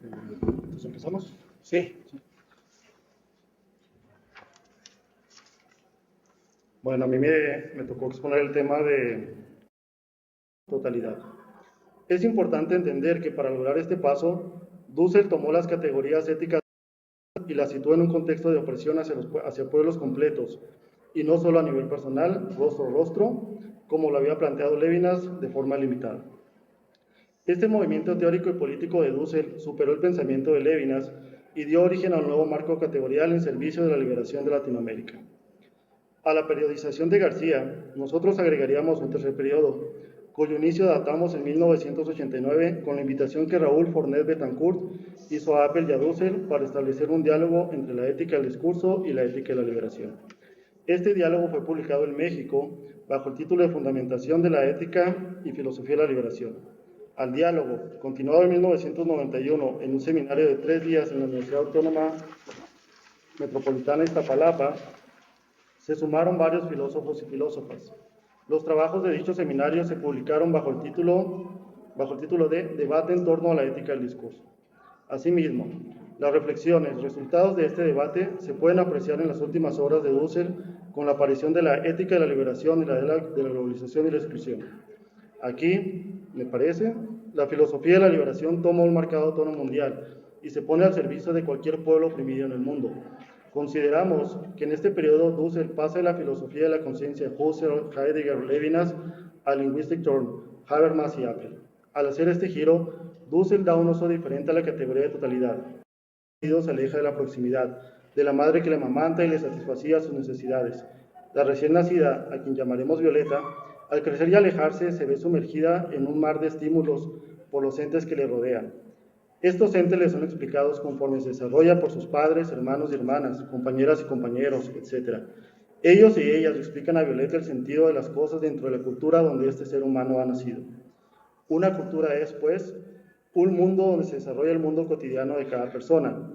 Entonces, ¿empezamos? Sí. Bueno, a mí me tocó exponer el tema de totalidad. Es importante entender que para lograr este paso, Dussel tomó las categorías éticas y las situó en un contexto de opresión hacia pueblos completos, y no solo a nivel personal, rostro a rostro, como lo había planteado Levinas de forma limitada. Este movimiento teórico y político de Dussel superó el pensamiento de Levinas y dio origen a un nuevo marco categorial en servicio de la liberación de Latinoamérica. A la periodización de García, nosotros agregaríamos un tercer periodo, cuyo inicio datamos en 1989 con la invitación que Raúl Fornet Betancourt hizo a Appel y a Dussel para establecer un diálogo entre la ética del discurso y la ética de la liberación. Este diálogo fue publicado en México bajo el título de Fundamentación de la Ética y Filosofía de la Liberación. Al diálogo, continuado en 1991 en un seminario de 3 días en la Universidad Autónoma Metropolitana de Iztapalapa, se sumaron varios filósofos y filósofas. Los trabajos de dicho seminario se publicaron bajo el título de Debate en torno a la ética del discurso. Asimismo, las reflexiones, resultados de este debate se pueden apreciar en las últimas obras de Dussel con la aparición de la ética de la liberación y de la globalización y la exclusión. Aquí, me parece, la filosofía de la liberación toma un marcado tono mundial y se pone al servicio de cualquier pueblo oprimido en el mundo. Consideramos que en este periodo Dussel pasa de la filosofía de la conciencia de Husserl, Heidegger, Levinas a Linguistic Turn, Habermas y Appel. Al hacer este giro, Dussel da un uso diferente a la categoría de totalidad. Se aleja de la proximidad, de la madre que le amamanta y le satisfacía sus necesidades. La recién nacida, a quien llamaremos Violeta, al crecer y alejarse, se ve sumergida en un mar de estímulos por los entes que le rodean. Estos entes le son explicados conforme se desarrolla por sus padres, hermanos y hermanas, compañeras y compañeros, etc. Ellos y ellas le explican a Violeta el sentido de las cosas dentro de la cultura donde este ser humano ha nacido. Una cultura es, pues, un mundo donde se desarrolla el mundo cotidiano de cada persona.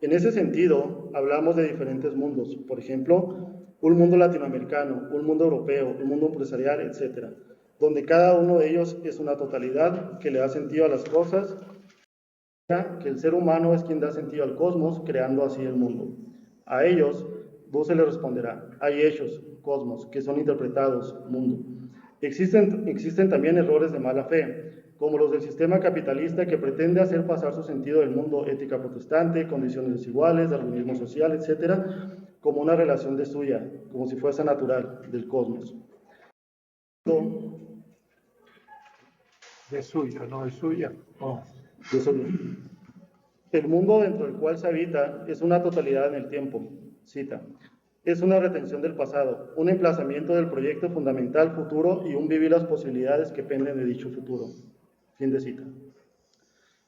En ese sentido, hablamos de diferentes mundos, por ejemplo, un mundo latinoamericano, un mundo europeo, un mundo empresarial, etc., donde cada uno de ellos es una totalidad que le da sentido a las cosas, que el ser humano es quien da sentido al cosmos, creando así el mundo. A ellos, Dussel le responderá, hay hechos, cosmos, que son interpretados, mundo. Existen también errores de mala fe, como los del sistema capitalista que pretende hacer pasar su sentido del mundo ética protestante, condiciones desiguales, darwinismo social, etc., como una relación de suya, como si fuese natural, del cosmos. De suyo, no de suya. Oh. De suyo. El mundo dentro del cual se habita es una totalidad en el tiempo, cita. Es una retención del pasado, un emplazamiento del proyecto fundamental futuro y un vivir las posibilidades que penden de dicho futuro. Fin de cita.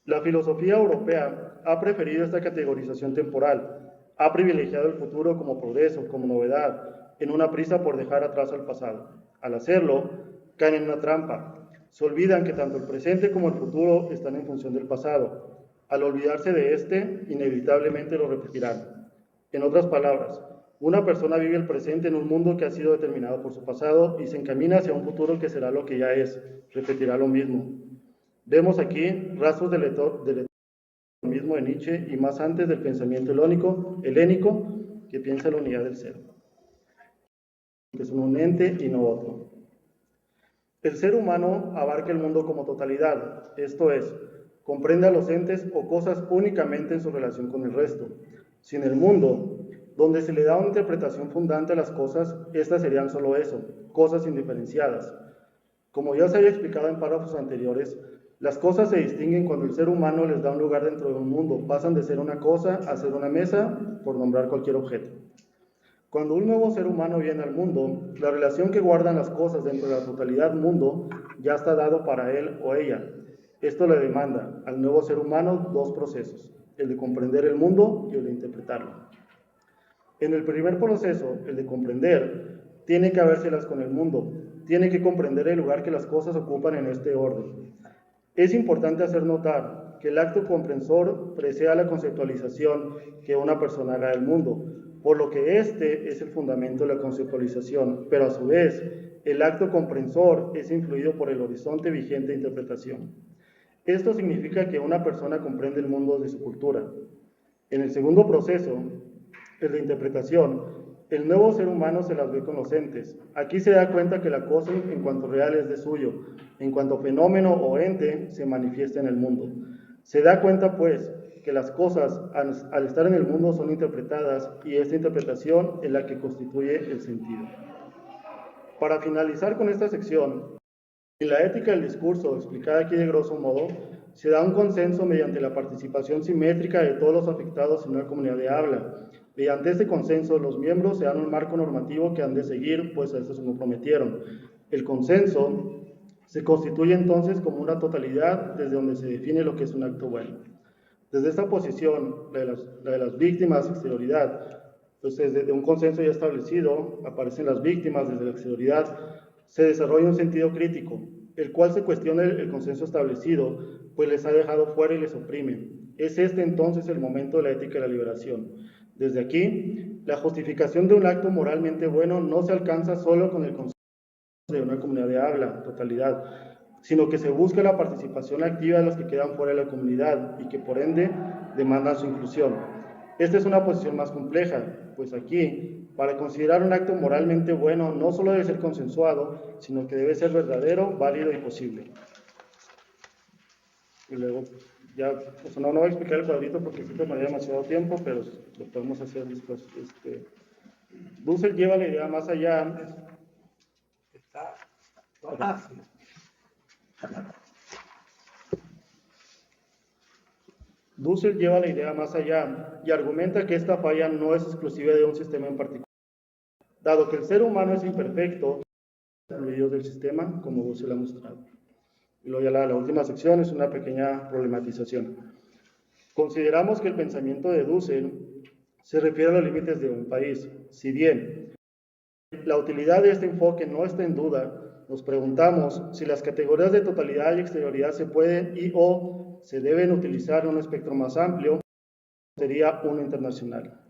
La filosofía europea ha preferido esta categorización temporal, ha privilegiado el futuro como progreso, como novedad, en una prisa por dejar atrás al pasado. Al hacerlo, caen en una trampa. Se olvidan que tanto el presente como el futuro están en función del pasado. Al olvidarse de este, inevitablemente lo repetirán. En otras palabras, una persona vive el presente en un mundo que ha sido determinado por su pasado y se encamina hacia un futuro que será lo que ya es, repetirá lo mismo. Vemos aquí rastros del mismo de Nietzsche y más antes del pensamiento helénico que piensa la unidad del ser, que es un ente y no otro. El ser humano abarca el mundo como totalidad, esto es, comprende a los entes o cosas únicamente en su relación con el resto. Sin el mundo, donde se le da una interpretación fundante a las cosas, estas serían solo eso, cosas indiferenciadas. Como ya se había explicado en párrafos anteriores, las cosas se distinguen cuando el ser humano les da un lugar dentro de un mundo, pasan de ser una cosa a ser una mesa, por nombrar cualquier objeto. Cuando un nuevo ser humano viene al mundo, la relación que guardan las cosas dentro de la totalidad mundo ya está dado para él o ella. Esto le demanda al nuevo ser humano dos procesos, el de comprender el mundo y el de interpretarlo. En el primer proceso, el de comprender, tiene que habérselas con el mundo, tiene que comprender el lugar que las cosas ocupan en este orden. Es importante hacer notar que el acto comprensor precede a la conceptualización que una persona haga del mundo, por lo que este es el fundamento de la conceptualización, pero a su vez, el acto comprensor es influido por el horizonte vigente de interpretación. Esto significa que una persona comprende el mundo de su cultura. En el segundo proceso, el de interpretación, el nuevo ser humano se las ve con los entes. Aquí se da cuenta que la cosa en cuanto real es de suyo, en cuanto fenómeno o ente se manifiesta en el mundo. Se da cuenta, pues, que las cosas al estar en el mundo son interpretadas y esta interpretación es la que constituye el sentido. Para finalizar con esta sección, en la ética del discurso, explicada aquí de grosso modo, se da un consenso mediante la participación simétrica de todos los afectados en una comunidad de habla. Mediante este consenso, los miembros se dan un marco normativo que han de seguir, pues a eso se lo prometieron. El consenso se constituye entonces como una totalidad desde donde se define lo que es un acto bueno. Desde esta posición, la de las víctimas, exterioridad, entonces desde un consenso ya establecido, aparecen las víctimas desde la exterioridad, se desarrolla un sentido crítico, el cual se cuestiona el consenso establecido, pues les ha dejado fuera y les oprime. Es este entonces el momento de la ética de la liberación. Desde aquí, la justificación de un acto moralmente bueno no se alcanza solo con el consenso de una comunidad de habla, totalidad, sino que se busca la participación activa de los que quedan fuera de la comunidad y que por ende demandan su inclusión. Esta es una posición más compleja, pues aquí, para considerar un acto moralmente bueno, no solo debe ser consensuado, sino que debe ser verdadero, válido y posible. Y luego, ya, pues no voy a explicar el cuadrito porque sí tomaría demasiado tiempo, pero lo podemos hacer después. Dussel lleva la idea más allá. Está Dussel lleva la idea más allá y argumenta que esta falla no es exclusiva de un sistema en particular. Dado que el ser humano es imperfecto, fluidos del sistema, como Dussel ha mostrado. Y luego ya la última sección es una pequeña problematización. Consideramos que el pensamiento de Dussel se refiere a los límites de un país. Si bien la utilidad de este enfoque no está en duda, nos preguntamos si las categorías de totalidad y exterioridad se pueden y o se deben utilizar en un espectro más amplio, sería uno internacional.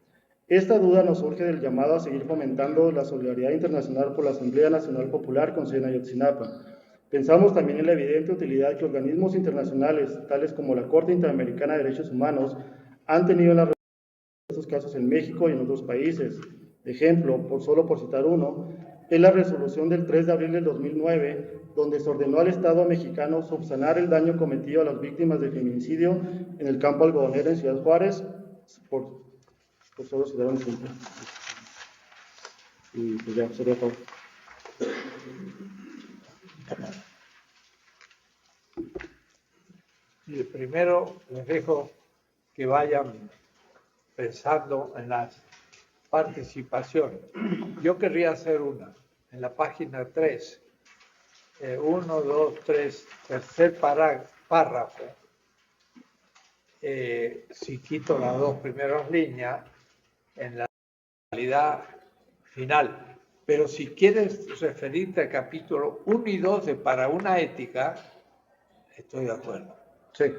Esta duda nos surge del llamado a seguir fomentando la solidaridad internacional por la Asamblea Nacional Popular con sede en Ayotzinapa. Pensamos también en la evidente utilidad que organismos internacionales, tales como la Corte Interamericana de Derechos Humanos, han tenido en la resolución de estos casos en México y en otros países. Ejemplo, solo por citar uno, es la resolución del 3 de abril del 2009, donde se ordenó al Estado mexicano subsanar el daño cometido a las víctimas de feminicidio en el campo algodonero en Ciudad Juárez, por solo citar un ejemplo. Y pues ya, sería todo. Y primero les dejo que vayan pensando en las participaciones. Yo querría hacer una, en la página 3, 1, 2, 3, tercer párrafo. Si quito las dos primeras líneas, en la realidad final. Pero si quieres referirte al capítulo 1 y 2 de Para una ética, estoy de acuerdo. Sí.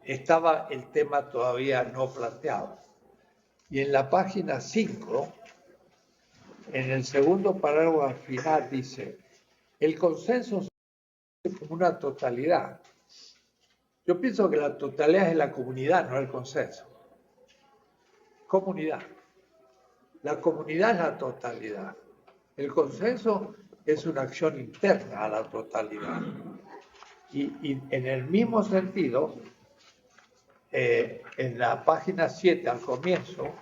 Estaba el tema todavía no planteado. Y en la página 5, en el segundo parágrafo final dice, el consenso es como una totalidad. Yo pienso que la totalidad es la comunidad, no el consenso. Comunidad. La comunidad es la totalidad. El consenso es una acción interna a la totalidad. Y en el mismo sentido, en la página 7, al comienzo,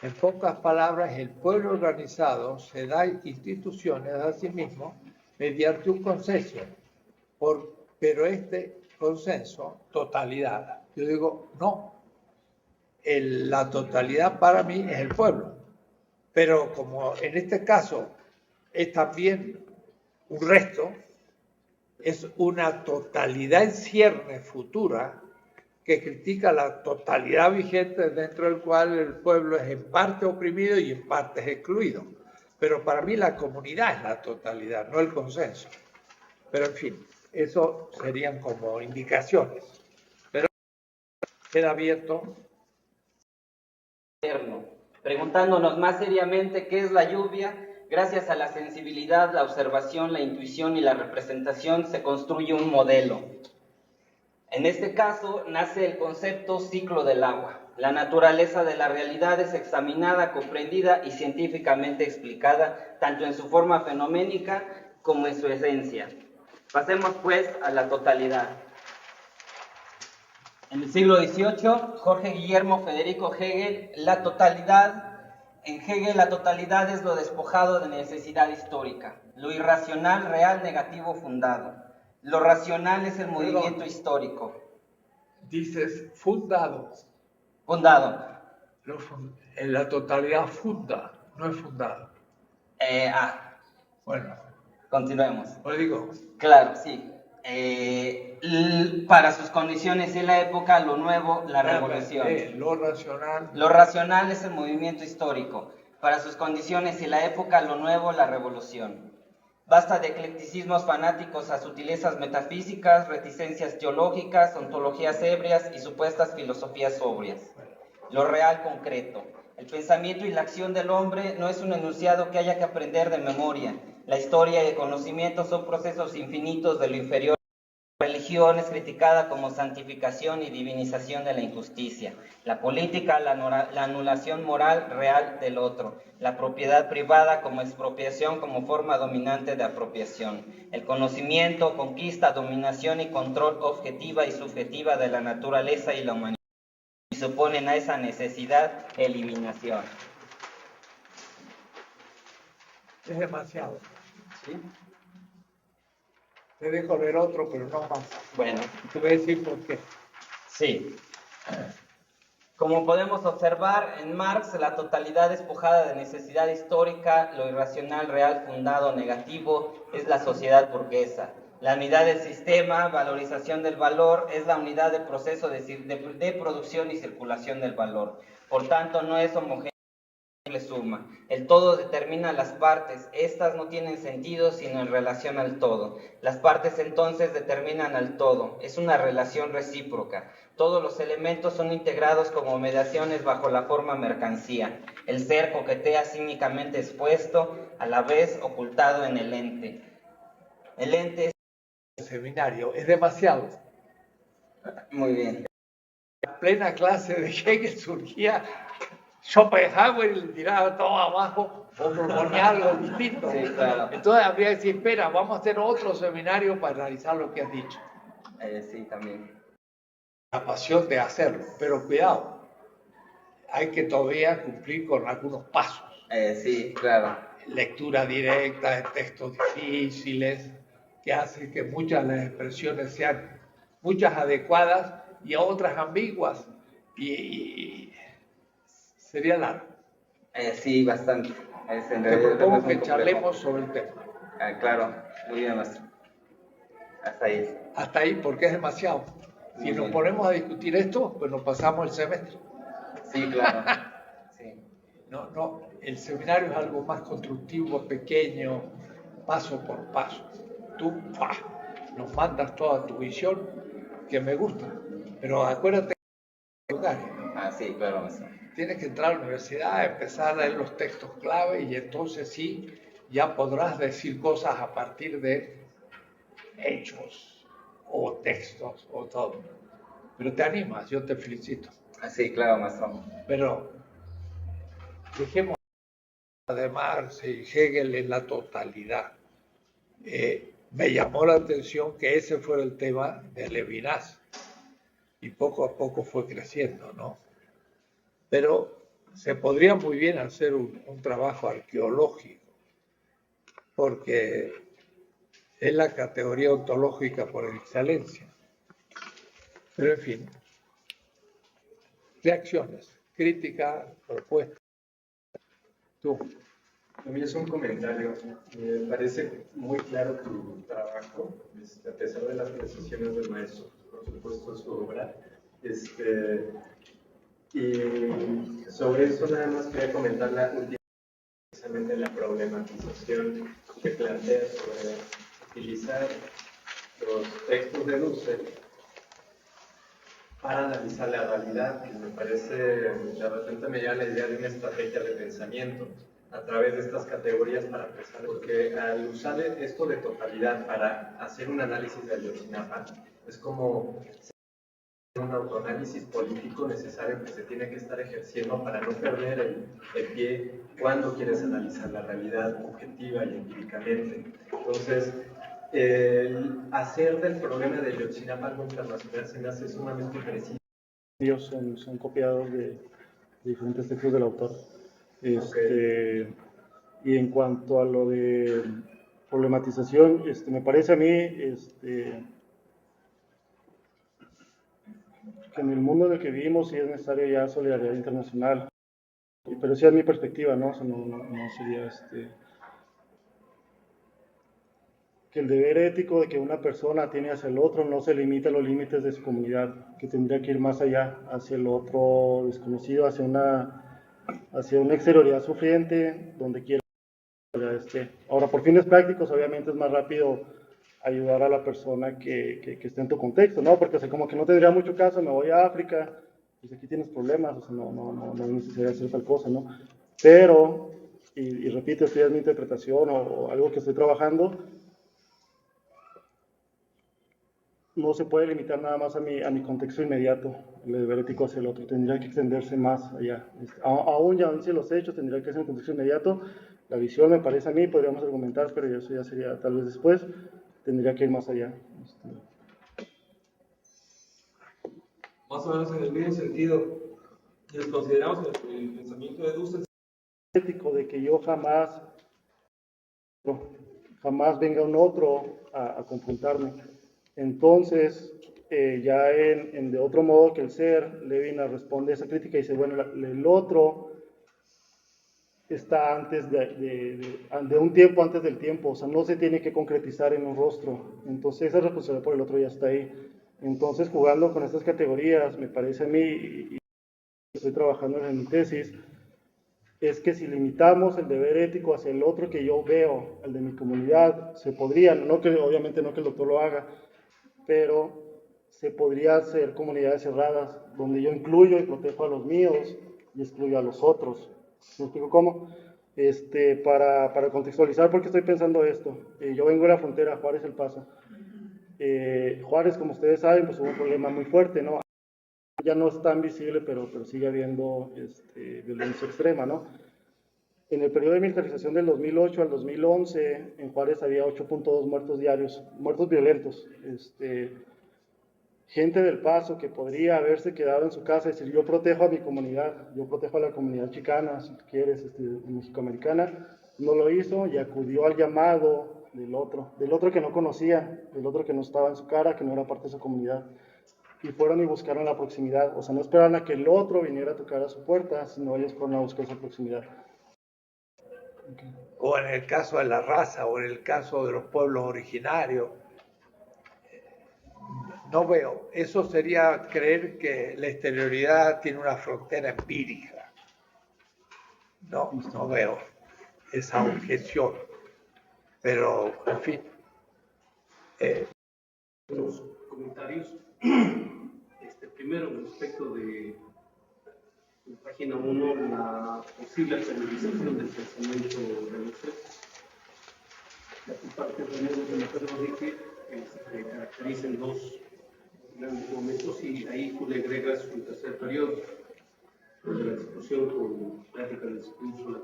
en pocas palabras, el pueblo organizado se da instituciones a sí mismo mediante un consenso, pero este consenso, totalidad. Yo digo, no, la totalidad para mí es el pueblo, pero como en este caso es también un resto, es una totalidad en cierne futura que critica la totalidad vigente dentro del cual el pueblo es en parte oprimido y en parte es excluido. Pero para mí la comunidad es la totalidad, no el consenso. Pero en fin, eso serían como indicaciones. Pero queda abierto. Preguntándonos más seriamente qué es la lluvia, gracias a la sensibilidad, la observación, la intuición y la representación se construye un modelo. En este caso nace el concepto ciclo del agua. La naturaleza de la realidad es examinada, comprendida y científicamente explicada, tanto en su forma fenoménica como en su esencia. Pasemos pues a la totalidad. En el siglo XVIII, Jorge Guillermo Federico Hegel, en Hegel la totalidad es lo despojado de necesidad histórica, lo irracional, real, negativo, fundado. Lo racional es el movimiento histórico. Dices fundado. Fundado. En la totalidad funda, no es fundado. Bueno. Continuemos. Pues digo. Claro, sí. Para sus condiciones y la época, lo nuevo, la revolución. Lo racional. Lo racional es el movimiento histórico. Para sus condiciones y la época, lo nuevo, la revolución. Basta de eclecticismos fanáticos a sutilezas metafísicas, reticencias teológicas, ontologías ebrias y supuestas filosofías sobrias. Lo real concreto. El pensamiento y la acción del hombre no es un enunciado que haya que aprender de memoria. La historia y el conocimiento son procesos infinitos de lo inferior. La religión es criticada como santificación y divinización de la injusticia. La política, la anulación moral real del otro. La propiedad privada como expropiación, como forma dominante de apropiación. El conocimiento, conquista, dominación y control objetiva y subjetiva de la naturaleza y la humanidad. Y suponen a esa necesidad eliminación. Es demasiado. ¿Sí? Te dejo leer otro, pero no más. Bueno. Te voy a decir por qué. Sí. Como podemos observar, en Marx, la totalidad despojada de necesidad histórica, lo irracional, real, fundado, negativo, es la sociedad burguesa. La unidad del sistema, valorización del valor, es la unidad del proceso de producción y circulación del valor. Por tanto, no es homogénea. Suma. El todo determina las partes, estas no tienen sentido sino en relación al todo. Las partes entonces determinan al todo, es una relación recíproca. Todos los elementos son integrados como mediaciones bajo la forma mercancía. El ser coquetea cínicamente expuesto, a la vez ocultado en el ente. El ente es... El seminario es demasiado. Muy bien. La plena clase de Hegel surgía Schopenhauer y le tiraba todo abajo o proponía algo distinto. Sí, claro. Entonces habría que decir, espera, vamos a hacer otro seminario para analizar lo que has dicho. Sí, también. La pasión de hacerlo, pero cuidado, hay que todavía cumplir con algunos pasos. Sí, claro. Lectura directa de textos difíciles, que hacen que muchas de las expresiones sean muchas adecuadas y otras ambiguas. Y sería largo. Sí, bastante. Te propongo que charlemos sobre el tema. Claro, muy bien, maestro. Hasta ahí. Hasta ahí, porque es demasiado. Si nos ponemos a discutir esto, pues nos pasamos el semestre. Sí, claro. Sí. No, el seminario es algo más constructivo, pequeño, paso por paso. Tú nos mandas toda tu visión, que me gusta, pero acuérdate de lugares. Sí, claro, maestro. Tienes que entrar a la universidad, empezar a leer los textos clave y entonces sí, ya podrás decir cosas a partir de hechos o textos o todo. Pero te animas, yo te felicito. Sí, claro, maestro. Pero dejemos de Marx y Hegel en la totalidad. Me llamó la atención que ese fuera el tema de Levinas y poco a poco fue creciendo, ¿no? Pero se podría muy bien hacer un trabajo arqueológico, porque es la categoría ontológica por excelencia. Pero en fin, reacciones, crítica, propuesta. Tú. A mí es un comentario. Me parece muy claro tu trabajo, a pesar de las precisiones del maestro, por supuesto, su obra. Y sobre eso nada más quería comentar precisamente la problematización que plantea sobre utilizar los textos de Dussel para analizar la realidad, que me parece, de repente me llama la idea de una estrategia de pensamiento a través de estas categorías para pensar, porque al usar esto de totalidad para hacer un análisis de Ayotzinapa, es como un autoanálisis político necesario que se tiene que estar ejerciendo para no perder el pie cuando quieres analizar la realidad objetiva y empíricamente. Entonces, el hacer del problema de Ayotzinapa algo internacional se me hace sumamente preciso. Ellos son copiados de diferentes textos del autor. Y en cuanto a lo de problematización, me parece a mí que en el mundo en el que vivimos sí es necesario ya solidaridad internacional, pero esa es mi perspectiva, ¿no? O sea, no sería que el deber ético de que una persona tiene hacia el otro no se limita a los límites de su comunidad, que tendría que ir más allá, hacia el otro desconocido, hacia una exterioridad sufriente, donde quiera. Ahora, por fines prácticos, obviamente es más rápido ayudar a la persona que esté en tu contexto, ¿no? Porque, o sea, como que no tendría mucho caso, me voy a África, pues aquí tienes problemas, o sea, no es necesario hacer tal cosa, ¿no? Pero, y repito, esto ya es mi interpretación o algo que estoy trabajando, no se puede limitar nada más a mi contexto inmediato, el deber ético hacia el otro, tendría que extenderse más allá. Aún ya hice los hechos, tendría que ser en contexto inmediato. La visión me parece a mí, podríamos argumentar, pero eso ya sería tal vez después, tendría que ir más allá. Más o menos en el mismo sentido, les consideramos el pensamiento de Dussel Ético de que yo jamás venga un otro a confrontarme. Entonces, ya de otro modo que el ser, Levinas responde a esa crítica y dice, bueno, el otro está antes de un tiempo antes del tiempo, o sea, no se tiene que concretizar en un rostro. Entonces, esa responsabilidad por el otro ya está ahí. Entonces, jugando con estas categorías, me parece a mí, y estoy trabajando en mi tesis, es que si limitamos el deber ético hacia el otro que yo veo, el de mi comunidad, se podría, obviamente no que el doctor lo haga, pero se podría hacer comunidades cerradas, donde yo incluyo y protejo a los míos y excluyo a los otros. ¿Me explico cómo? Para contextualizar, ¿por qué estoy pensando esto? Yo vengo de la frontera, Juárez, El Paso. Juárez, como ustedes saben, pues hubo un problema muy fuerte, ¿no? Ya no es tan visible, pero sigue habiendo violencia extrema, ¿no? En el periodo de militarización del 2008 al 2011, en Juárez había 8.2 muertos diarios, muertos violentos. Gente del Paso que podría haberse quedado en su casa y decir, yo protejo a mi comunidad, yo protejo a la comunidad chicana, si quieres, mexicoamericana, no lo hizo y acudió al llamado del otro que no conocía, del otro que no estaba en su cara, que no era parte de su comunidad. Y fueron y buscaron la proximidad, o sea, no esperaron a que el otro viniera a tocar a su puerta, sino ellos fueron a buscar esa proximidad. Okay. O en el caso de la raza, o en el caso de los pueblos originarios. No veo. Eso sería creer que la exterioridad tiene una frontera empírica. No veo esa objeción. Pero, en fin. los comentarios. Primero, respecto de página 1, la posible actualización del pensamiento de Dussel. La parte de que caracteriza en dos grandes momentos y ahí tú le agregas un tercer periodo, de la discusión con la ética del discurso, la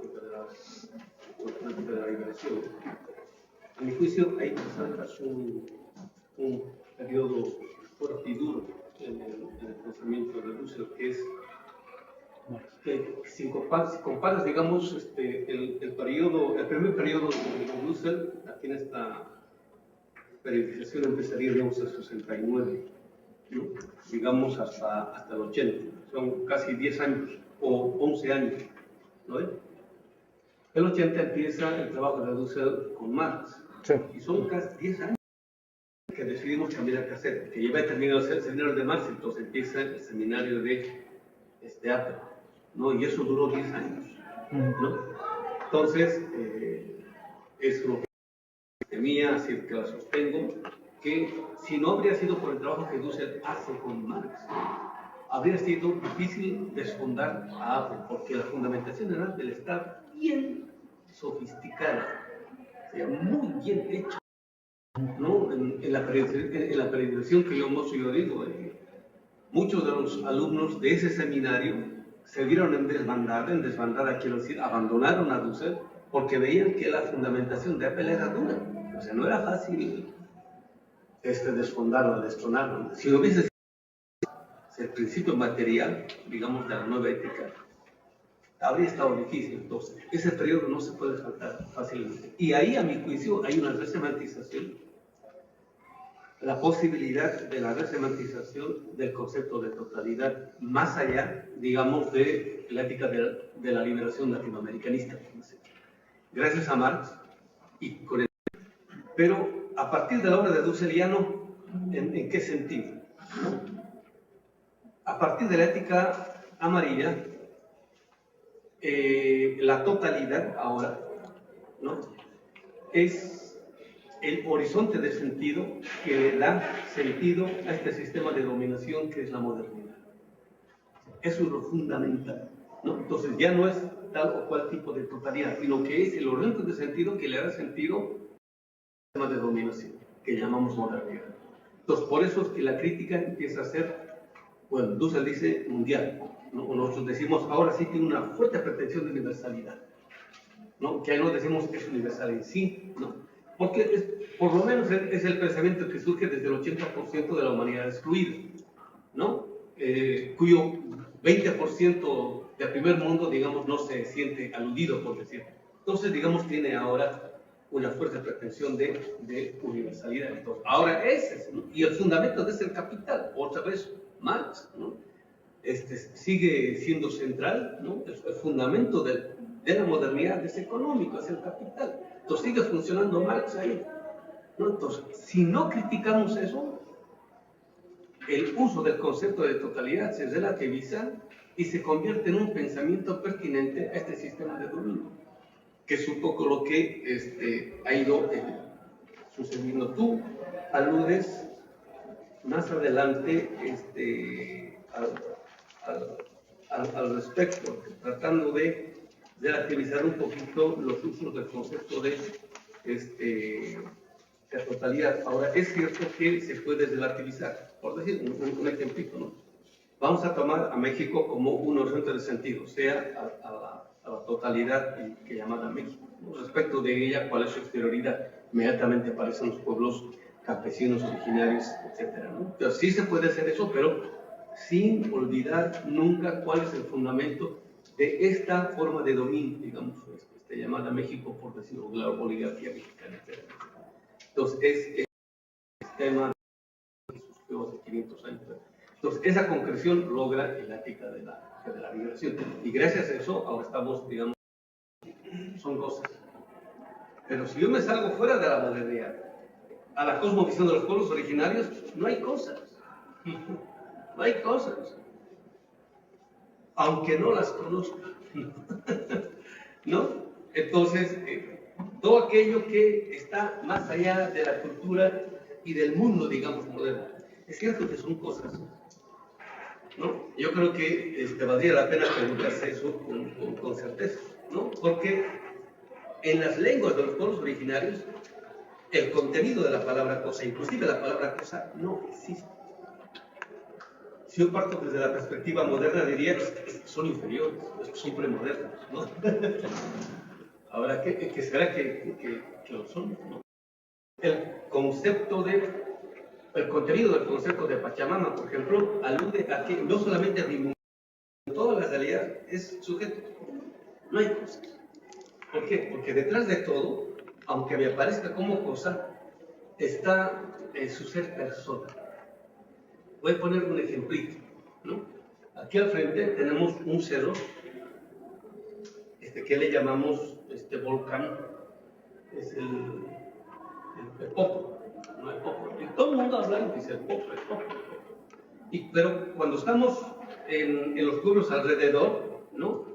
ética de la liberación. A mi juicio, ahí te saltas un periodo fuerte y duro en el pensamiento de Dussel, que es si comparas, digamos, el primer periodo de Dussel, aquí en esta periodización empezaría, digamos, en 69, ¿no? Digamos, hasta el 80, son casi 10 años o 11 años, ¿no? El 80 empieza el trabajo de Dussel con Marx, sí. Y son casi 10 años que decidimos cambiar el cassette, que ya había terminado el seminario de Marx, entonces empieza el seminario de teatro, ¿no? Y eso duró 10 años, ¿no? Entonces, es lo que temía, así que la sostengo, que si no habría sido por el trabajo que Dussel hace con Marx, habría sido difícil desfundar a Apple, porque la fundamentación era del Estado bien sofisticada, o sea, muy bien hecha, ¿no? En la periodización que yo digo, muchos de los alumnos de ese seminario se vieron en desbandada quiero decir, abandonaron a Dussel porque veían que la fundamentación de Apple era dura. O sea, no era fácil desfondarlo, destronarlo. Si hubiese sido el principio material, digamos, de la nueva ética, habría estado difícil. Entonces, ese periodo no se puede saltar fácilmente. Y ahí, a mi juicio, hay una resemantización, la posibilidad de la resemantización del concepto de totalidad, más allá, digamos, de la ética de la liberación latinoamericanista. Gracias a Marx, y con el... pero a partir de la obra de Dusseliano, ¿en qué sentido? A partir de la ética amarilla, la totalidad ahora, ¿no?, es el horizonte de sentido que le da sentido a este sistema de dominación que es la modernidad. Eso es lo fundamental, ¿no? Entonces ya no es tal o cual tipo de totalidad, sino que es el horizonte de sentido que le da sentido al sistema de dominación que llamamos modernidad. Entonces por eso es que la crítica empieza a ser, bueno, Dussel dice mundial, ¿no? Nosotros decimos ahora sí tiene una fuerte pretensión de universalidad, ¿no? Que ahí no decimos que es universal en sí, ¿no? Porque por lo menos es el pensamiento que surge desde el 80% de la humanidad excluida, ¿no? Cuyo 20% del primer mundo, digamos, no se siente aludido, por decirlo. Entonces, digamos, tiene ahora una fuerte pretensión de universalidad. Entonces, ahora ese, ¿no? Y el fundamento de ese el capital, otra vez Marx, ¿no? Sigue siendo central, ¿no? El fundamento de la modernidad es económico, es el capital. Entonces sigue funcionando Marx ahí, ¿no? Entonces, si no criticamos eso, el uso del concepto de totalidad se relativiza y se convierte en un pensamiento pertinente a este sistema de dominio, que es un poco lo que ha ido sucediendo. Tú aludes más adelante al respecto, tratando de relativizar un poquito los usos del concepto de totalidad. Ahora, es cierto que se puede relativizar. Por decir un ejemplito, ¿no? Vamos a tomar a México como un horizonte de sentido, sea a la totalidad que llamada México, ¿no? Respecto de ella, ¿cuál es su exterioridad? Inmediatamente aparecen los pueblos campesinos, originarios, etc., ¿no? Entonces, sí se puede hacer eso, pero sin olvidar nunca cuál es el fundamento de esta forma de dominio, digamos, llamada México, por decirlo, la oligarquía mexicana, etc. Entonces, es el sistema que surgió hace 500 años. Entonces, esa concreción logra la ética de la migración. Y gracias a eso, ahora estamos, digamos, son cosas. Pero si yo me salgo fuera de la modernidad, a la cosmovisión de los pueblos originarios, no hay cosas. No hay cosas. Aunque no las conozca. ¿No? Entonces, todo aquello que está más allá de la cultura y del mundo, digamos, moderno. Es cierto que son cosas, ¿no? Yo creo que valdría la pena preguntarse eso con certeza, ¿no? Porque en las lenguas de los pueblos originarios, el contenido de la palabra cosa, inclusive la palabra cosa, no existe. Si yo parto desde la perspectiva moderna, diría que son inferiores, son premodernos, ¿no? Ahora, ¿qué será que lo son? ¿No? El contenido del concepto de Pachamama, por ejemplo, alude a que no solamente en toda la realidad es sujeto, no hay cosas. ¿Por qué? Porque detrás de todo, aunque me aparezca como cosa, está su ser persona. Voy a poner un ejemplito, ¿no? Aquí al frente tenemos un cerro, que le llamamos volcán, es el Popo, ¿no? El Popo. Y todo el mundo habla y dice el Popo. Pero cuando estamos en los pueblos alrededor, ¿no?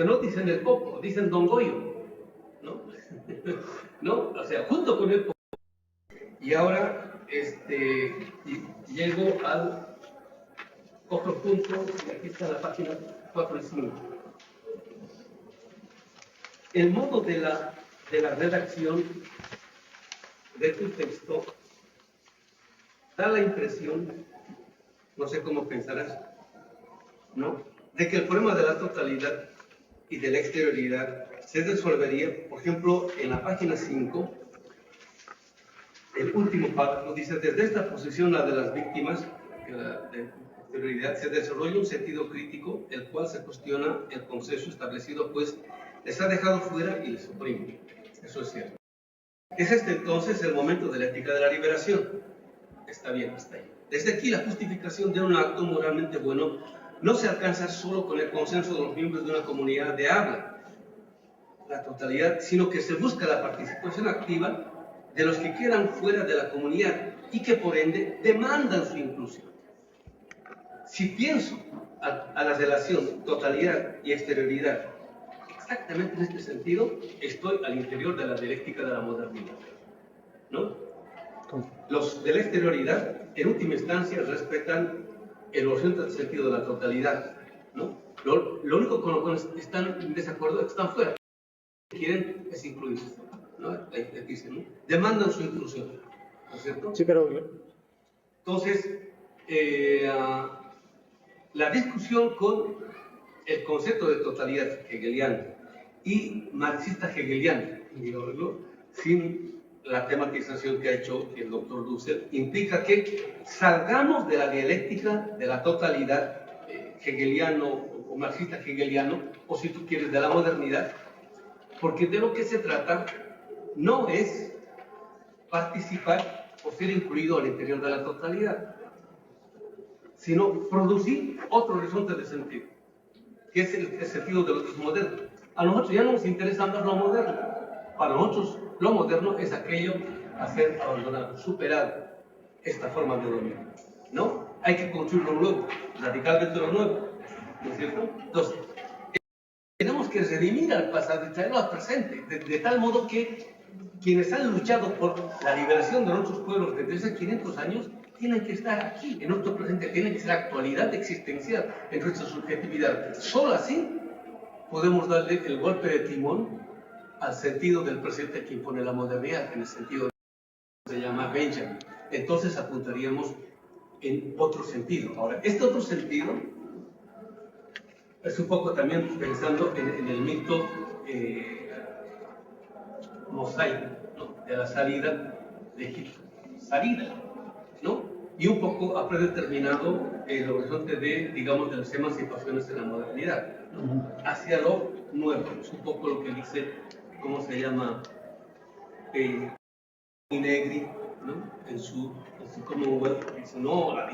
No dicen el Popo, dicen Don Goyo, ¿no? ¿No? O sea, junto con el Popo. Y ahora llego al otro punto, y aquí está la página 4 y 5. El modo de la redacción de tu texto da la impresión no sé cómo pensarás, ¿no? De que el problema de la totalidad y de la exterioridad se resolvería, por ejemplo, en la página 5, el último párrafo dice: desde esta posición, la de las víctimas, que la de exterioridad, se desarrolla un sentido crítico, el cual se cuestiona el consenso establecido, pues les ha dejado fuera y les oprime. Eso es cierto. Es este entonces el momento de la ética de la liberación. Está bien, hasta ahí. Desde aquí, la justificación de un acto moralmente bueno no se alcanza solo con el consenso de los miembros de una comunidad de habla, la totalidad, sino que se busca la participación activa de los que quedan fuera de la comunidad y que por ende demandan su inclusión. Si pienso a la relación totalidad y exterioridad exactamente en este sentido, estoy al interior de la dialéctica de la modernidad, ¿no? Los de la exterioridad, en última instancia, respetan el horizonte sentido de la totalidad, ¿no? Lo único con lo que están en desacuerdo es que están fuera. Lo que quieren es incluirse, ¿no? Dicen, ¿no? Demandan su inclusión, ¿no es cierto? Sí, pero... Entonces, la discusión con el concepto de totalidad hegeliano y marxista hegeliano, digámoslo, sin la tematización que ha hecho el doctor Dussel, implica que salgamos de la dialéctica de la totalidad hegeliano o marxista hegeliano, o si tú quieres, de la modernidad, porque de lo que se trata no es participar o ser incluido al interior de la totalidad, sino producir otro horizonte de sentido, que es el sentido de lo que es moderno. A nosotros ya no nos interesa más lo moderno. Para nosotros lo moderno es aquello a ser abandonado, superado, esta forma de dominio, ¿no? Hay que construir lo nuevo, radicalmente lo nuevo, ¿no es cierto? Entonces, tenemos que redimir al pasado y traerlo al presente, de tal modo que quienes han luchado por la liberación de nuestros pueblos desde hace 500 años tienen que estar aquí, en nuestro presente, tienen que ser actualidad existencial en nuestra subjetividad. Solo así podemos darle el golpe de timón al sentido del presente que impone la modernidad, en el sentido que se llama Benjamin. Entonces apuntaríamos en otro sentido. Ahora, este otro sentido es un poco también pensando en el mito mosaico, ¿no? De la salida de Egipto. Salida, ¿no? Y un poco ha predeterminado el horizonte de, digamos, de las emancipaciones en la modernidad, ¿no? Hacia lo nuevo. Es un poco lo que dice, ¿cómo se llama? Negri, ¿no? En su Commonwealth, dice, no, la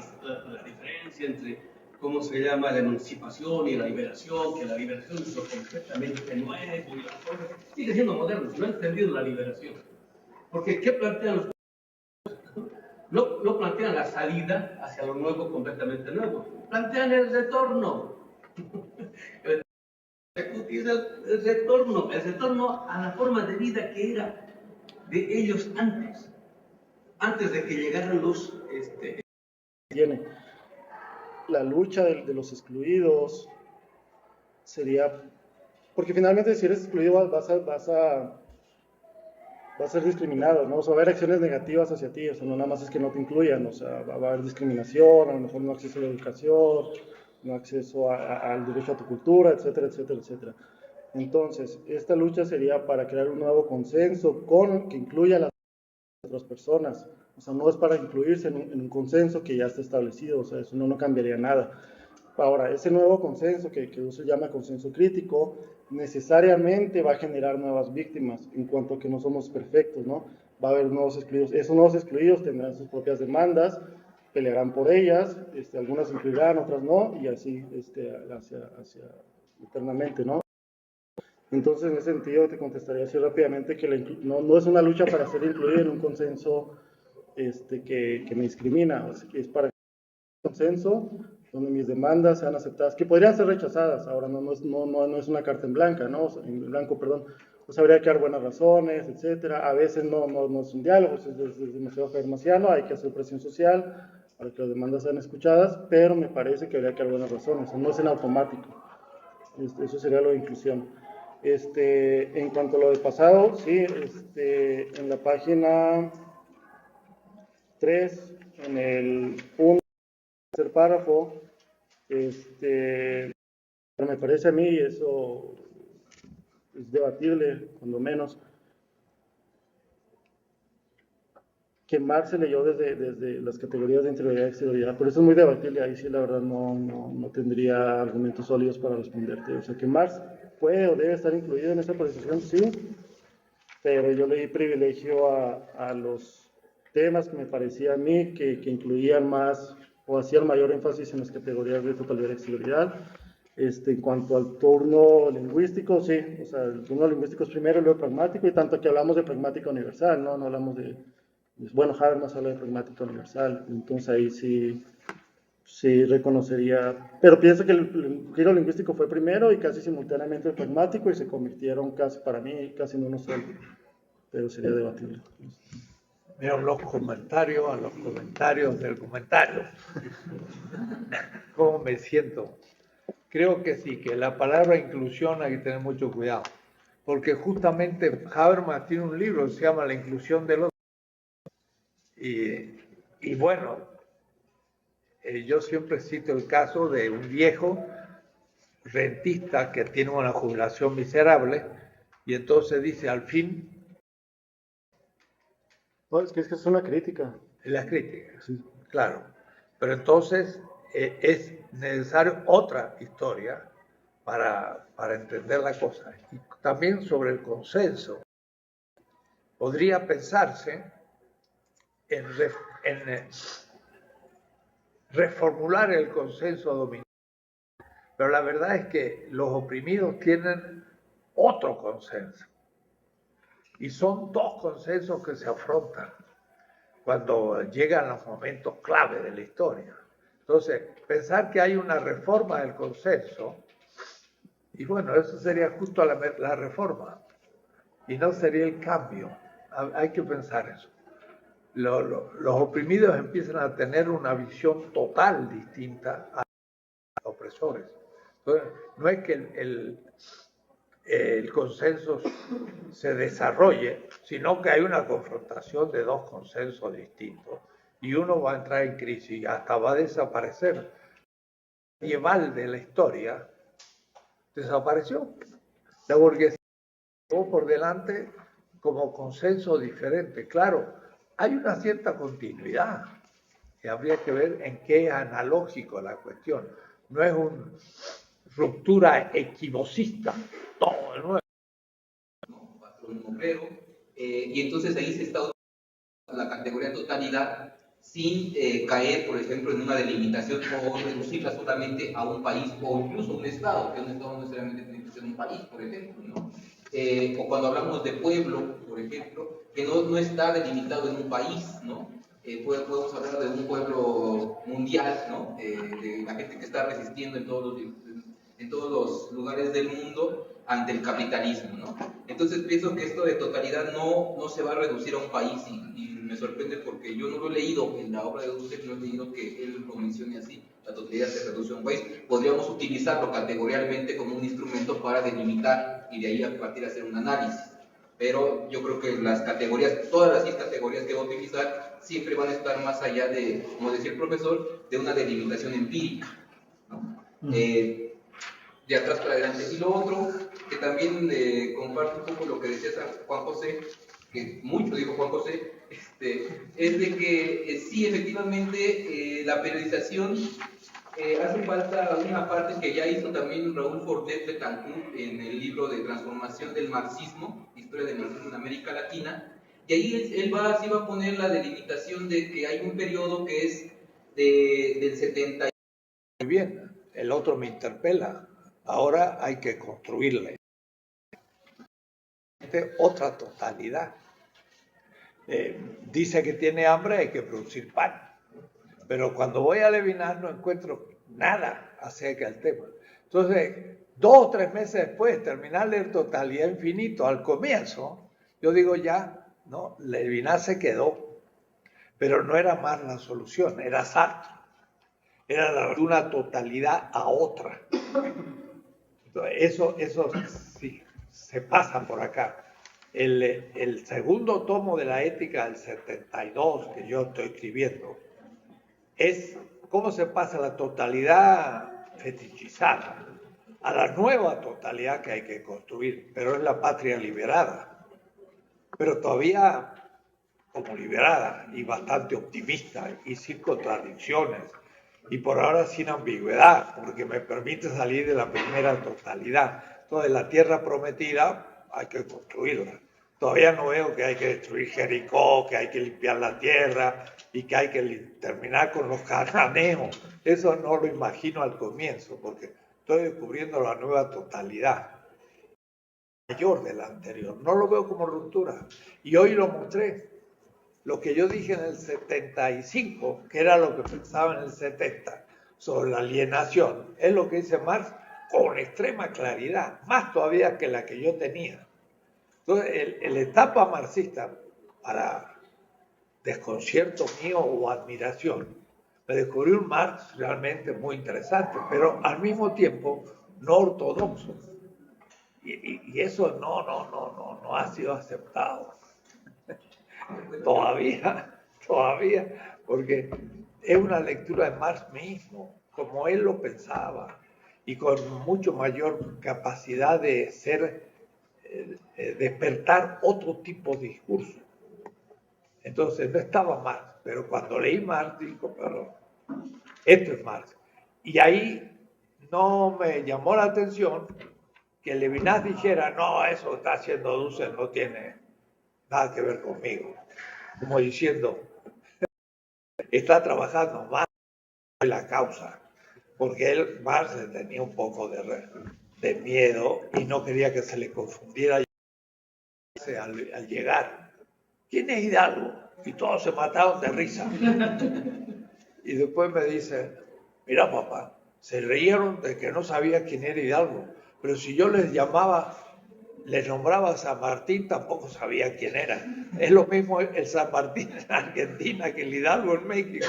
diferencia entre, ¿cómo se llama?, la emancipación y la liberación, que la liberación es lo completamente nuevo, y las cosas sigue siendo moderno, no ha entendido la liberación. Porque, ¿qué plantean los? No plantean la salida hacia lo nuevo, completamente nuevo, plantean el retorno. El retorno a la forma de vida que era de ellos antes de que llegaran los... Viene. La lucha de los excluidos sería... Porque finalmente si eres excluido vas a ser discriminado, ¿no? O sea, va a haber acciones negativas hacia ti, o sea, no nada más es que no te incluyan, o sea, va a haber discriminación, a lo mejor no acceso a la educación, no acceso al derecho a tu cultura, etcétera, etcétera, etcétera. Entonces, esta lucha sería para crear un nuevo consenso que incluya a las otras personas. O sea, no es para incluirse en un consenso que ya está establecido, o sea, eso no cambiaría nada. Ahora, ese nuevo consenso que se llama consenso crítico, necesariamente va a generar nuevas víctimas, en cuanto a que no somos perfectos, ¿no? Va a haber nuevos excluidos. Esos nuevos excluidos tendrán sus propias demandas, pelearán por ellas, algunas incluirán, otras no, y así hacia eternamente, ¿no? Entonces, en ese sentido, te contestaría así rápidamente que no es una lucha para ser incluido en un consenso que me discrimina, o sea, que es para un consenso donde mis demandas sean aceptadas, que podrían ser rechazadas. Ahora no es una carta en blanca, ¿no? En blanco, perdón. Pues habría que dar buenas razones, etcétera. A veces no es un diálogo, es demasiado farmaciano, hay que hacer presión social para que las demandas sean escuchadas, pero me parece que habría que dar buenas razones, no es en automático. Eso sería lo de inclusión. En cuanto a lo del pasado, sí, en la página 3, en el 1, tercer párrafo, pero me parece a mí, y eso es debatible, cuando menos, que Marx se leyó desde las categorías de interioridad y exterioridad, pero eso es muy debatible, ahí sí la verdad no tendría argumentos sólidos para responderte. O sea, que Marx puede o debe estar incluido en esa posición, sí, pero yo le di privilegio a los temas que me parecía a mí que incluían más o hacían mayor énfasis en las categorías de totalidad y exterioridad. En cuanto al turno lingüístico, sí, o sea, el turno lingüístico es primero y luego pragmático, y tanto que hablamos de pragmática universal, no hablamos de, bueno, Habermas habla de pragmática universal, entonces ahí sí reconocería, pero pienso que el giro lingüístico fue primero y casi simultáneamente el pragmático, y se convirtieron casi, para mí, casi en uno solo, pero sería debatible. Mira los comentarios a los comentarios del comentario. ¿Cómo me siento? Creo que sí, que la palabra inclusión hay que tener mucho cuidado, porque justamente Habermas tiene un libro que se llama La inclusión de los... Y bueno, yo siempre cito el caso de un viejo rentista que tiene una jubilación miserable y entonces dice, al fin... No, es que es una crítica. La crítica, Sí. claro. Pero entonces es necesario otra historia para entender la cosa. Y también sobre el consenso. Podría pensarse en reformular el consenso dominante. Pero la verdad es que los oprimidos tienen otro consenso. Y son dos consensos que se afrontan cuando llegan los momentos clave de la historia. Entonces, pensar que hay una reforma del consenso, y bueno, eso sería justo la reforma, y no sería el cambio. Hay que pensar eso. Los oprimidos empiezan a tener una visión total distinta a los opresores. Entonces, no es que el consenso se desarrolle, sino que hay una confrontación de dos consensos distintos y uno va a entrar en crisis y hasta va a desaparecer. El medieval de la historia desapareció. La burguesía llevó por delante como consenso diferente. Claro, hay una cierta continuidad que habría que ver en qué es analógico la cuestión. No es una ruptura equivocista, todo de nuevo. Un obrero, y entonces ahí se está la categoría totalidad sin caer, por ejemplo, en una delimitación o reducirla solamente a un país o incluso un estado, que un estado no necesariamente tiene que ser un país, por ejemplo, ¿no? O cuando hablamos de pueblo, por ejemplo, que no está delimitado en un país, ¿no? Podemos hablar de un pueblo mundial, ¿no? De la gente que está resistiendo en todos los lugares del mundo ante el capitalismo, ¿no? Entonces pienso que esto de totalidad no se va a reducir a un país y me sorprende porque yo no lo he leído en la obra de Dussel, no he leído que él lo mencione así, la totalidad se reduce a un país. Podríamos utilizarlo categorialmente como un instrumento para delimitar y de ahí a partir de hacer un análisis, pero yo creo que las categorías, todas las 6 categorías que va a utilizar siempre van a estar más allá de, como decía el profesor, de una delimitación empírica, ¿no? De atrás para adelante. Y lo otro, que también comparto un poco lo que decía Juan José, que mucho dijo Juan José, es de que sí, efectivamente, la periodización hace falta una parte que ya hizo también Raúl Fortet Betancourt en el libro de Transformación del Marxismo, Historia del Marxismo en América Latina, y ahí él sí va a poner la delimitación de que hay un periodo que es del 70. Muy bien, el otro me interpela. Ahora hay que construirle otra totalidad. Dice que tiene hambre, hay que producir pan. Pero cuando voy a Levinas no encuentro nada acerca del tema. Entonces, 2 o 3 meses después, terminar de leer Totalidad Infinito al comienzo, yo digo ya, no, Levinas se quedó. Pero no era más la solución, era Sartre. Era de una totalidad a otra. Entonces, eso sí, se pasa por acá. El segundo tomo de la ética del 72 que yo estoy escribiendo es ¿cómo se pasa la totalidad fetichizada a la nueva totalidad que hay que construir? Pero es la patria liberada, pero todavía como liberada y bastante optimista y sin contradicciones y por ahora sin ambigüedad, porque me permite salir de la primera totalidad. Entonces la tierra prometida hay que construirla. Todavía no veo que hay que destruir Jericó, que hay que limpiar la tierra y que hay que terminar con los cananeos. Eso no lo imagino al comienzo, porque estoy descubriendo la nueva totalidad mayor de la anterior. No lo veo como ruptura. Y hoy lo mostré. Lo que yo dije en el 75, que era lo que pensaba en el 70, sobre la alienación, es lo que dice Marx con extrema claridad, más todavía que la que yo tenía. Entonces, la etapa marxista, para desconcierto mío o admiración, me descubrí un Marx realmente muy interesante, pero al mismo tiempo no ortodoxo. Y eso no ha sido aceptado. Todavía, porque es una lectura de Marx mismo, como él lo pensaba, y con mucho mayor capacidad de despertar otro tipo de discurso. Entonces no estaba Marx, pero cuando leí Marx, digo, pero esto es Marx. Y ahí no me llamó la atención que Levinas dijera, no, eso que está haciendo Dussel no tiene nada que ver conmigo. Como diciendo, está trabajando más en la causa, porque él, Marx, tenía un poco de miedo y no quería que se le confundiera al llegar. ¿Quién es Hidalgo? Y todos se mataron de risa. Y después me dice, mira papá, se reyeron de que no sabía quién era Hidalgo, pero si yo les nombraba a San Martín, tampoco sabía quién era. Es lo mismo el San Martín en Argentina que el Hidalgo en México.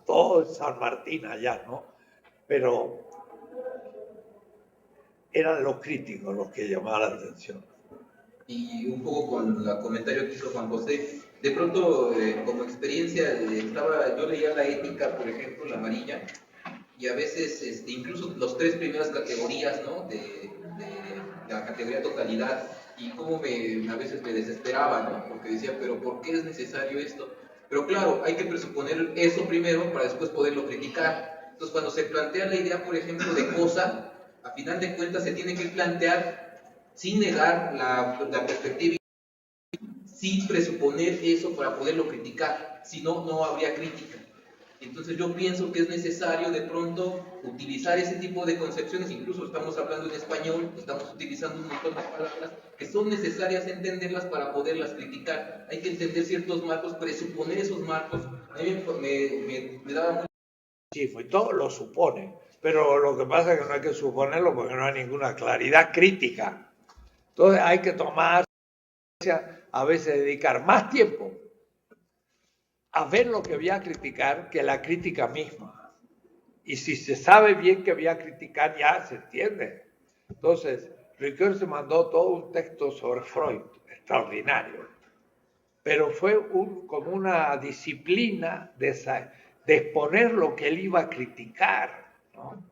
Todo es San Martín allá, ¿no? Pero eran los críticos los que llamaban la atención. Y un poco con el comentario que hizo Juan José, de pronto como experiencia, yo leía la ética, por ejemplo, la amarilla, y a veces incluso las tres primeras categorías, ¿no? de la categoría totalidad, y cómo a veces me desesperaba, ¿no? Porque decía, pero ¿por qué es necesario esto? Pero claro, hay que presuponer eso primero para después poderlo criticar. Entonces cuando se plantea la idea, por ejemplo, de cosa, a final de cuentas se tiene que plantear sin negar la perspectiva, sin presuponer eso para poderlo criticar, si no, no habría crítica. Entonces yo pienso que es necesario de pronto utilizar ese tipo de concepciones, incluso estamos hablando en español, estamos utilizando un montón de palabras que son necesarias entenderlas para poderlas criticar. Hay que entender ciertos marcos, presuponer esos marcos. A mí me daba mucho... Sí, pues todo lo supone, pero lo que pasa es que no hay que suponerlo porque no hay ninguna claridad crítica. Entonces hay que tomar, a veces dedicar más tiempo a ver lo que voy a criticar que la crítica misma. Y si se sabe bien que voy a criticar, ya se entiende. Entonces, Ricoeur se mandó todo un texto sobre Freud, extraordinario. Pero fue como una disciplina de exponer lo que él iba a criticar, ¿no?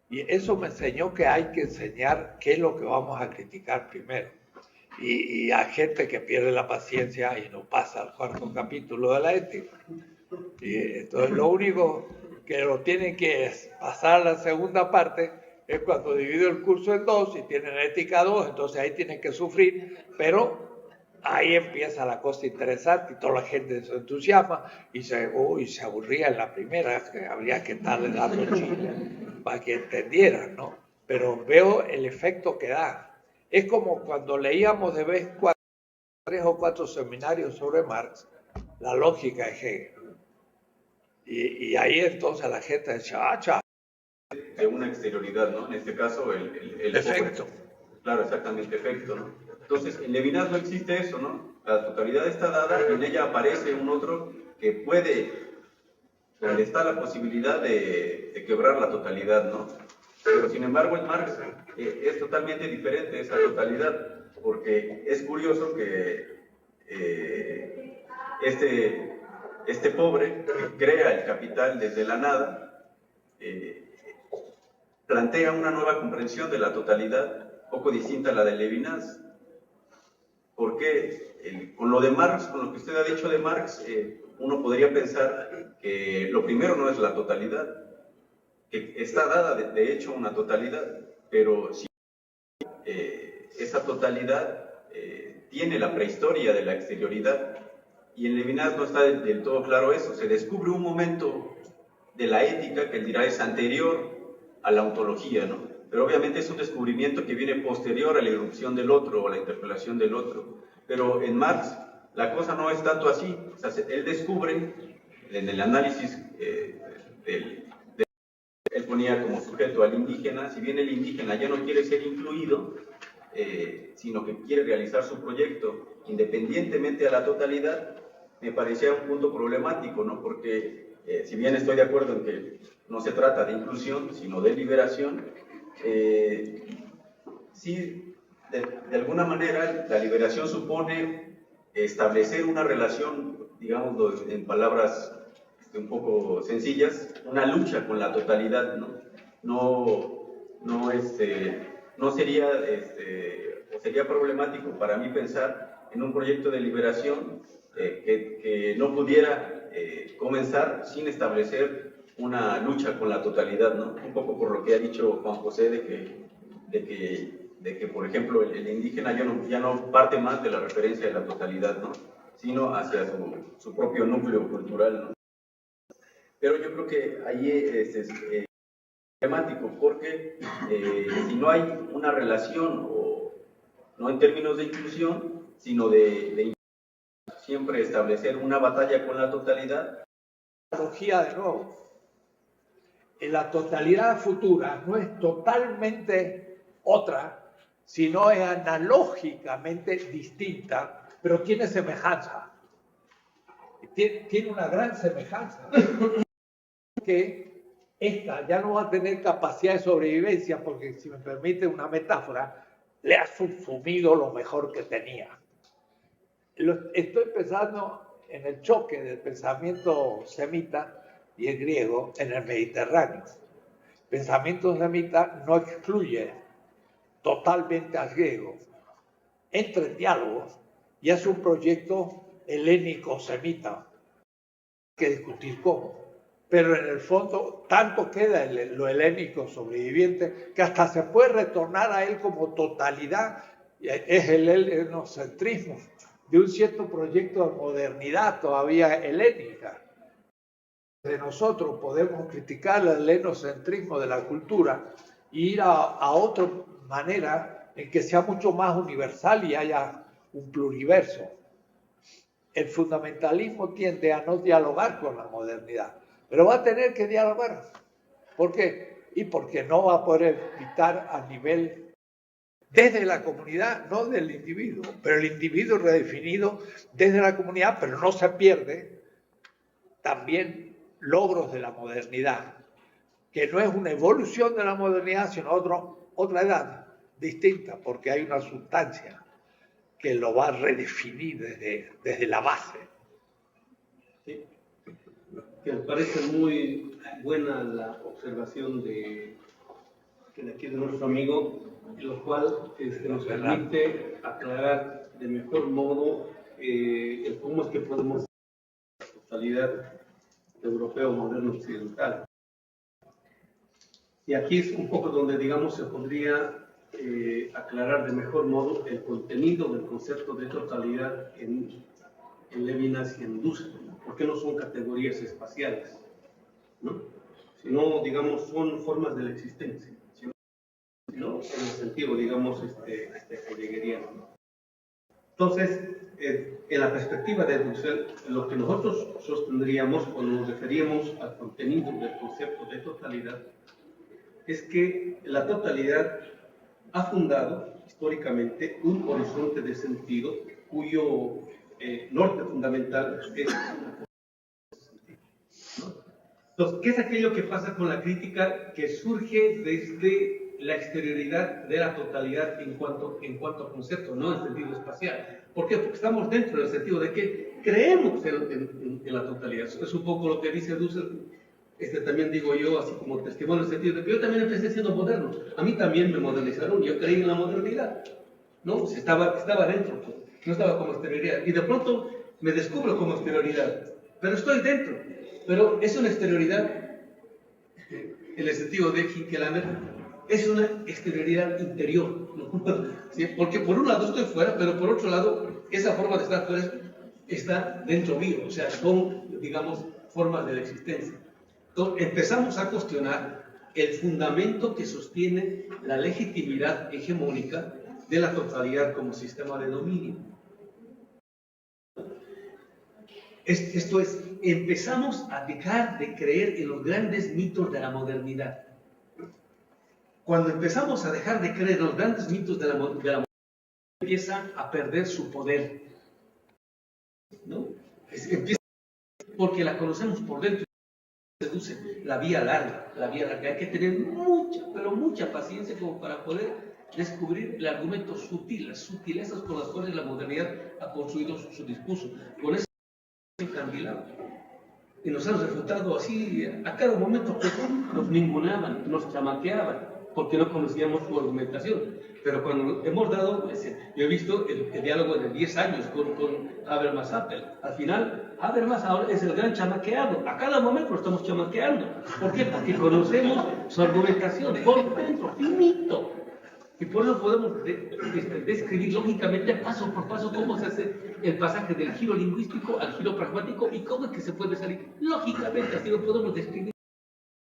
Y eso me enseñó que hay que enseñar qué es lo que vamos a criticar primero. Y hay gente que pierde la paciencia y no pasa al cuarto capítulo de la ética. Y entonces lo único que lo tiene que pasar a la segunda parte es cuando divide el curso en dos y tienen ética 2, entonces ahí tienen que sufrir, pero ahí empieza la cosa interesante y toda la gente se entusiasma y se aburría en la primera, que habría que estarle dando chile para que entendieran, ¿no? Pero veo el efecto que da. Es como cuando leíamos de vez en cuando 3 o 4 seminarios sobre Marx, la lógica de Hegel. Y ahí entonces la gente decía, de una exterioridad, ¿no? En este caso, el efecto. Claro, exactamente, efecto, ¿no? Entonces, en Levinas no existe eso, ¿no? La totalidad está dada y en ella aparece un otro que puede, donde está la posibilidad de quebrar la totalidad, ¿no? Pero sin embargo, en Marx es totalmente diferente esa totalidad, porque es curioso que este pobre crea el capital desde la nada, plantea una nueva comprensión de la totalidad, poco distinta a la de Levinas. Porque con lo de Marx, con lo que usted ha dicho de Marx, uno podría pensar que lo primero no es la totalidad, que está dada de hecho una totalidad, pero si esa totalidad tiene la prehistoria de la exterioridad, y en Levinas no está del todo claro eso. Se descubre un momento de la ética que él dirá es anterior a la ontología, ¿no? Pero obviamente es un descubrimiento que viene posterior a la irrupción del otro o a la interpelación del otro. Pero en Marx la cosa no es tanto así. O sea, él descubre en el análisis él ponía como sujeto al indígena. Si bien el indígena ya no quiere ser incluido, sino que quiere realizar su proyecto independientemente a la totalidad, me parecía un punto problemático, ¿no? Porque si bien estoy de acuerdo en que no se trata de inclusión, sino de liberación, sí, de alguna manera la liberación supone establecer una relación, digamos en palabras un poco sencillas, una lucha con la totalidad, ¿no? No sería, o sería problemático para mí pensar en un proyecto de liberación que no pudiera comenzar sin establecer una lucha con la totalidad, ¿no? Un poco por lo que ha dicho Juan José de que por ejemplo, el indígena ya no parte más de la referencia de la totalidad, ¿no? Sino hacia su propio núcleo cultural, ¿no? Pero yo creo que ahí es problemático, porque si no hay una relación, o no en términos de inclusión, sino de siempre establecer una batalla con la totalidad. Analogía de nuevo. En la totalidad futura no es totalmente otra, sino es analógicamente distinta, pero tiene semejanza. Tiene una gran semejanza. Que esta ya no va a tener capacidad de sobrevivencia porque, si me permite una metáfora, le ha subsumido lo mejor que tenía. Estoy pensando en el choque del pensamiento semita y el griego en el Mediterráneo. El pensamiento semita no excluye totalmente al griego, entra en diálogos y hace un proyecto helénico-semita. Hay que discutir cómo. Pero en el fondo tanto queda lo helénico sobreviviente que hasta se puede retornar a él como totalidad. Es el helenocentrismo de un cierto proyecto de modernidad todavía helénica. De nosotros podemos criticar el helenocentrismo de la cultura e ir a otra manera en que sea mucho más universal y haya un pluriverso. El fundamentalismo tiende a no dialogar con la modernidad, pero va a tener que dialogar. ¿Por qué? Y porque no va a poder evitar a nivel desde la comunidad, no del individuo, pero el individuo redefinido desde la comunidad, pero no se pierde también logros de la modernidad, que no es una evolución de la modernidad, sino otra edad distinta, porque hay una sustancia que lo va a redefinir desde la base. Sí. Que me parece muy buena la observación de aquí de nuestro amigo, lo cual nos permite aclarar de mejor modo el cómo es que podemos la totalidad europeo moderno occidental. Y aquí es un poco donde, digamos, se podría aclarar de mejor modo el contenido del concepto de totalidad en Levinas y en Dussel. ¿Por qué no son categorías espaciales? ¿No? Sino, digamos, son formas de la existencia. ¿No? En el sentido, digamos, heideggeriano. Entonces, en la perspectiva de Dussel, lo que nosotros sostendríamos cuando nos referíamos al contenido del concepto de totalidad es que la totalidad ha fundado históricamente un horizonte de sentido cuyo norte fundamental es ¿no? Entonces, ¿qué es aquello que pasa con la crítica que surge desde la exterioridad de la totalidad en cuanto a concepto, no en sentido espacial. ¿Por qué? Porque estamos dentro del sentido de que creemos en la totalidad. Eso es un poco lo que dice Dussel. También digo yo, así como testimonio, en el sentido de que yo también empecé siendo moderno. A mí también me modernizaron, yo creí en la modernidad. ¿No? Estaba dentro, pues, no estaba como exterioridad. Y de pronto me descubro como exterioridad, pero estoy dentro. Pero es una exterioridad, en el sentido de Hinkelhammer, es una exterioridad interior, ¿no? ¿Sí? Porque por un lado estoy fuera, pero por otro lado, esa forma de estar fuera está dentro mío, o sea, son, digamos, formas de la existencia. Entonces, empezamos a cuestionar el fundamento que sostiene la legitimidad hegemónica de la totalidad como sistema de dominio. Esto es, empezamos a dejar de creer en los grandes mitos de la modernidad. Cuando empezamos a dejar de creer en los grandes mitos de la modernidad, empiezan a perder su poder, ¿no? Porque la conocemos por dentro. Seduce la vía larga, Hay que tener mucha, pero mucha paciencia como para poder descubrir el argumento sutil, las sutilezas con las cuales la modernidad ha construido su discurso. Con eso encandilado. Y nos han refutado así, a cada momento que nos ninguneaban, nos chamaqueaban, porque no conocíamos su argumentación. Pero cuando hemos dado, yo he visto el diálogo de 10 años con Habermas Appel. Al final, Habermas ahora es el gran chamaqueado. A cada momento lo estamos chamaqueando. ¿Por qué? Porque conocemos su argumentación por dentro, finito. Y por eso podemos describir lógicamente, paso por paso, cómo se hace el pasaje del giro lingüístico al giro pragmático y cómo es que se puede salir. Lógicamente, así lo podemos describir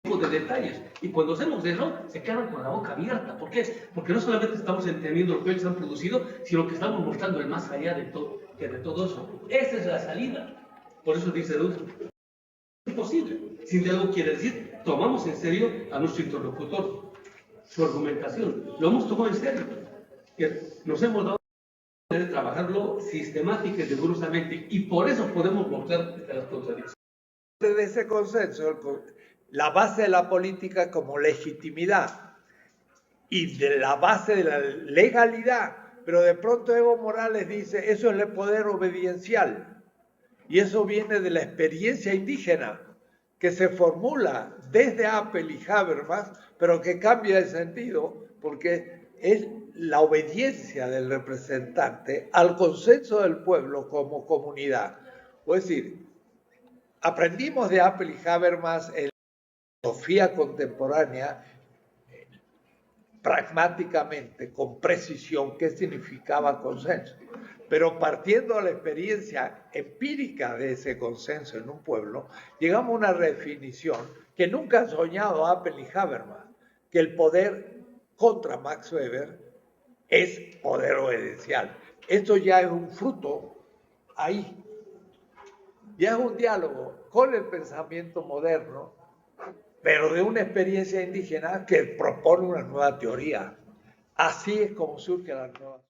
de detalles. Y cuando hacemos eso, se quedan con la boca abierta. ¿Por qué? Porque no solamente estamos entendiendo lo que ellos han producido, sino que estamos mostrando el más allá de todo eso. Esa es la salida. Por eso dice Dussel, es imposible. Sin diálogo quiere decir, tomamos en serio a nuestro interlocutor, su argumentación. Lo hemos tomado en serio. Que nos hemos dado de trabajarlo sistemática y rigurosamente. Y por eso podemos mostrar las contradicciones. De ese consenso, la base de la política como legitimidad y de la base de la legalidad, pero de pronto Evo Morales dice, eso es el poder obediencial, y eso viene de la experiencia indígena, que se formula desde Appel y Habermas, pero que cambia de sentido, porque es la obediencia del representante al consenso del pueblo como comunidad. Es decir, aprendimos de Appel y Habermas la filosofía contemporánea pragmáticamente, con precisión, qué significaba consenso. Pero partiendo de la experiencia empírica de ese consenso en un pueblo, llegamos a una definición que nunca han soñado Appel y Habermas, que el poder contra Max Weber es poder obediencial. Esto ya es un fruto ahí. Ya es un diálogo con el pensamiento moderno, pero de una experiencia indígena que propone una nueva teoría. Así es como surge la nueva